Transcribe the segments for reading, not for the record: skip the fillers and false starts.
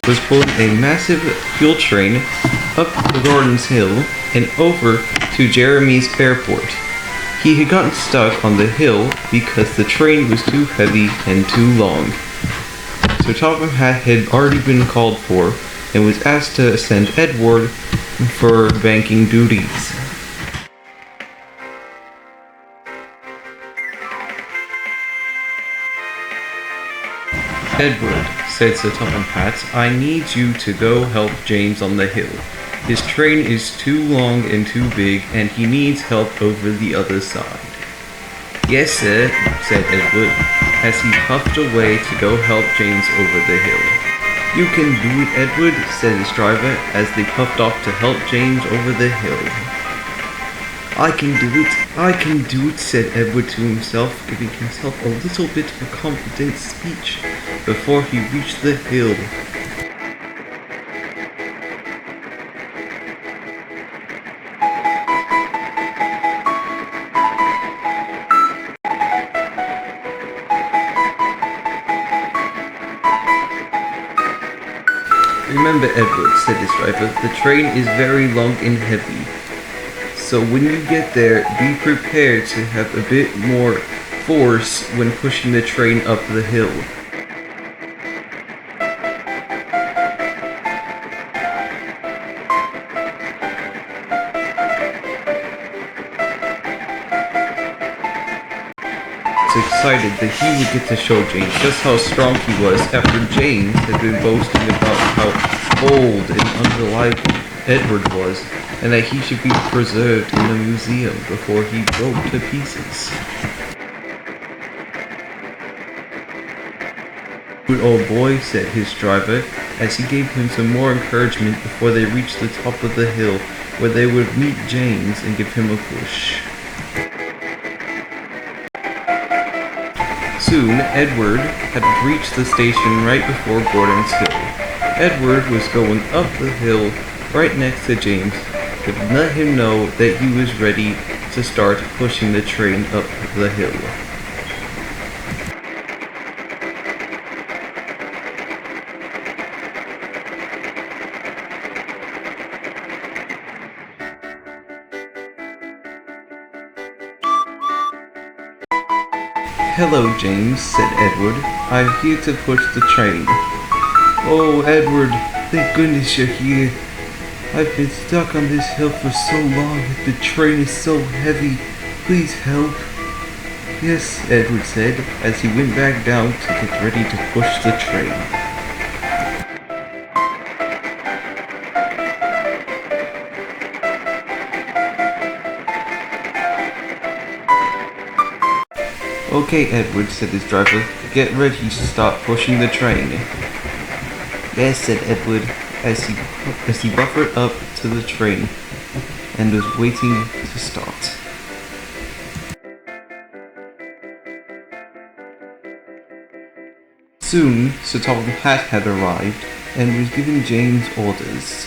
was pulling a massive fuel train up the Gordon's Hill and over to Jeremy's airport. He had gotten stuck on the hill because the train was too heavy and too long. So Topham Hatt had already been called for and was asked to send Edward for banking duties. Edward, said Sir Topham Hatt, I need you to go help James on the hill. His train is too long and too big, and he needs help over the other side. Yes, sir, said Edward, as he puffed away to go help James over the hill. You can do it, Edward, said his driver, as they puffed off to help James over the hill. I can do it, said Edward to himself, giving himself a little bit of a confident speech before he reached the hill. Remember, Edward, said his driver, the train is very long and heavy. So when you get there, be prepared to have a bit more force when pushing the train up the hill. Excited that he would get to show James just how strong he was after James had been boasting about how old and unreliable Edward was, and that he should be preserved in the museum before he broke to pieces. Good old boy, said his driver, as he gave him some more encouragement before they reached the top of the hill, where they would meet James and give him a push. Soon, Edward had reached the station right before Gordon's Hill. Edward was going up the hill right next to James to let him know that he was ready to start pushing the train up the hill. Hello, James, said Edward. I'm here to push the train. Oh, Edward, thank goodness you're here. I've been stuck on this hill for so long that the train is so heavy. Please help. Yes, Edward said, as he went back down to get ready to push the train. Okay, Edward, said his driver. Get ready to start pushing the train. Yes, said Edward, as he buffered up to the train and was waiting to start. Soon, Sir Topham Hatt had arrived and was giving James orders.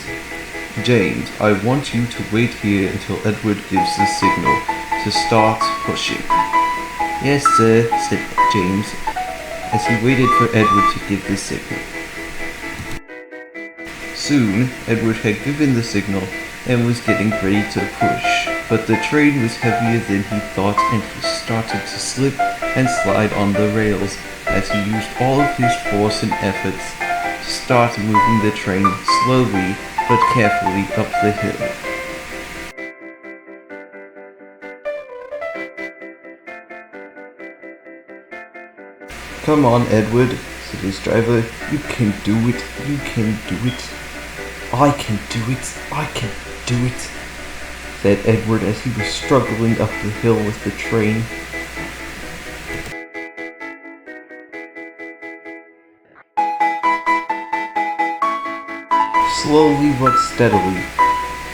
James, I want you to wait here until Edward gives the signal to start pushing. Yes, sir, said James, as he waited for Edward to give the signal. Soon, Edward had given the signal and was getting ready to push, but the train was heavier than he thought and he started to slip and slide on the rails as he used all of his force and efforts to start moving the train slowly but carefully up the hill. Come on, Edward, said his driver. You can do it. You can do it. I can do it. I can do it, said Edward as he was struggling up the hill with the train. Slowly but steadily,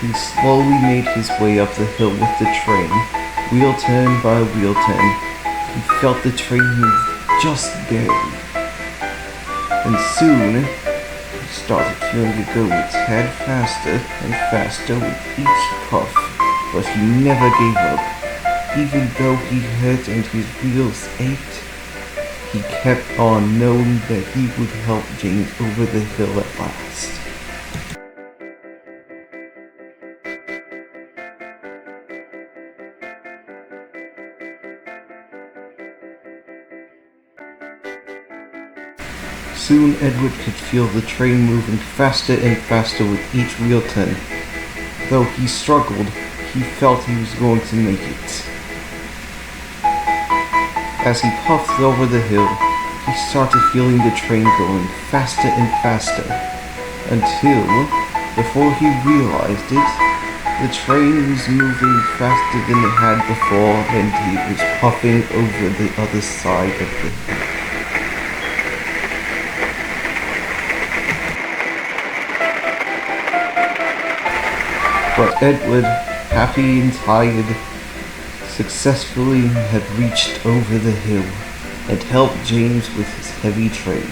he slowly made his way up the hill with the train. Wheel turn by wheel turn, he felt the train move just barely. And soon, he started feeling it go a tad faster and faster with each puff, but he never gave up, even though he hurt and his wheels ached. he kept on knowing that he would help James over the hill at last. Soon Edward could feel the train moving faster and faster with each wheel turn. Though he struggled, he felt he was going to make it. As he puffed over the hill, he started feeling the train going faster and faster, until, before he realized it, the train was moving faster than it had before and he was puffing over the other side of the hill. But Edward, happy and tired, successfully had reached over the hill and helped James with his heavy train.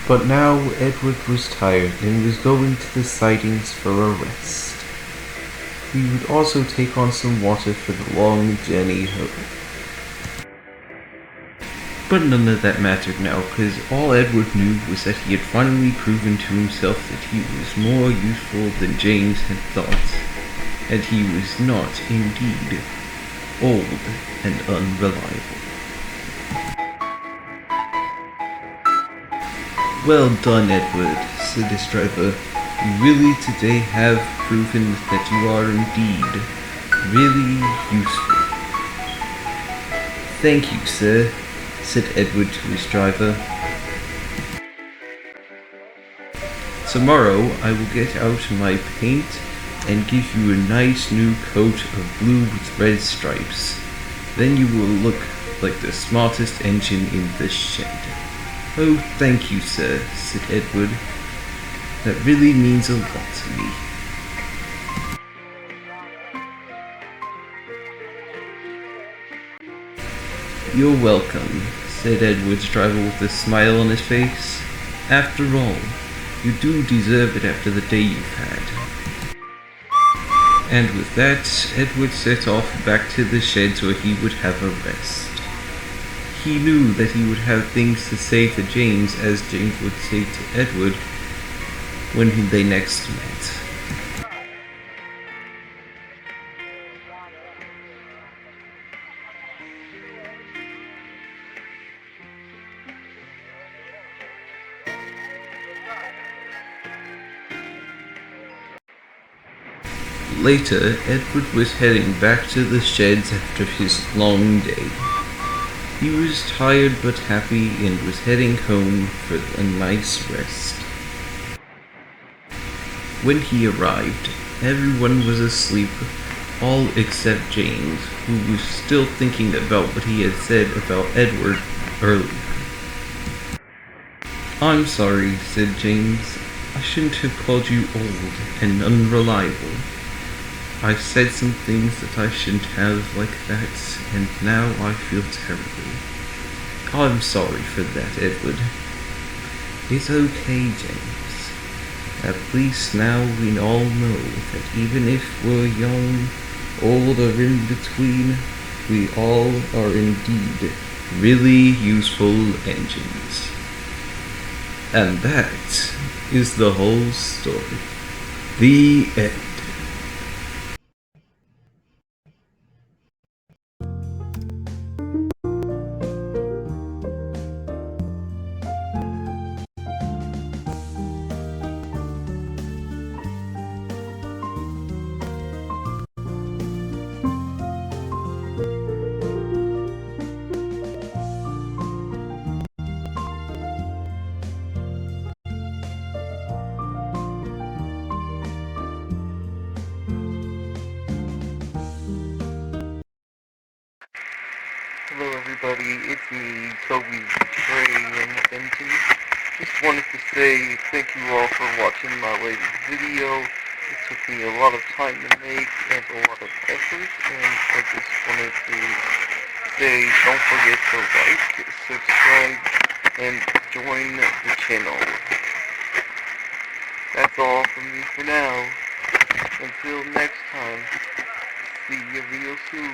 But now Edward was tired and was going to the sidings for a rest. He would also take on some water for the long journey home. But none of that mattered now, because all Edward knew was that he had finally proven to himself that he was more useful than James had thought, and he was not, indeed, old and unreliable. "Well done, Edward," said his driver. "You really today have proven that you are indeed really useful." "Thank you, sir," said Edward to his driver. "Tomorrow I will get out my paint and give you a nice new coat of blue with red stripes. Then you will look like the smartest engine in the shed." "Oh, thank you, sir," said Edward. "That really means a lot to me." "You're welcome," said Edward's driver with a smile on his face. "After all, you do deserve it after the day you've had." And with that, Edward set off back to the sheds where he would have a rest. He knew that he would have things to say to James, as James would say to Edward when they next met. Later, Edward was heading back to the sheds after his long day. He was tired but happy and was heading home for a nice rest. When he arrived, everyone was asleep, all except James, who was still thinking about what he had said about Edward earlier. "I'm sorry," said James. "I shouldn't have called you old and unreliable. I said some things that I shouldn't have like that, and now I feel terrible. I'm sorry for that, Edward." "It's okay, James. At least now we all know that even if we're young, old, or in between, we all are indeed really useful engines." And that is the whole story. The end. Hello everybody, it's me, Toby, Trey, and Benji. Just wanted to say thank you all for watching my latest video. It took me a lot of time to make and a lot of effort, and I just wanted to say don't forget to like, subscribe, and join the channel. That's all from me for now. Until next time, see you real soon.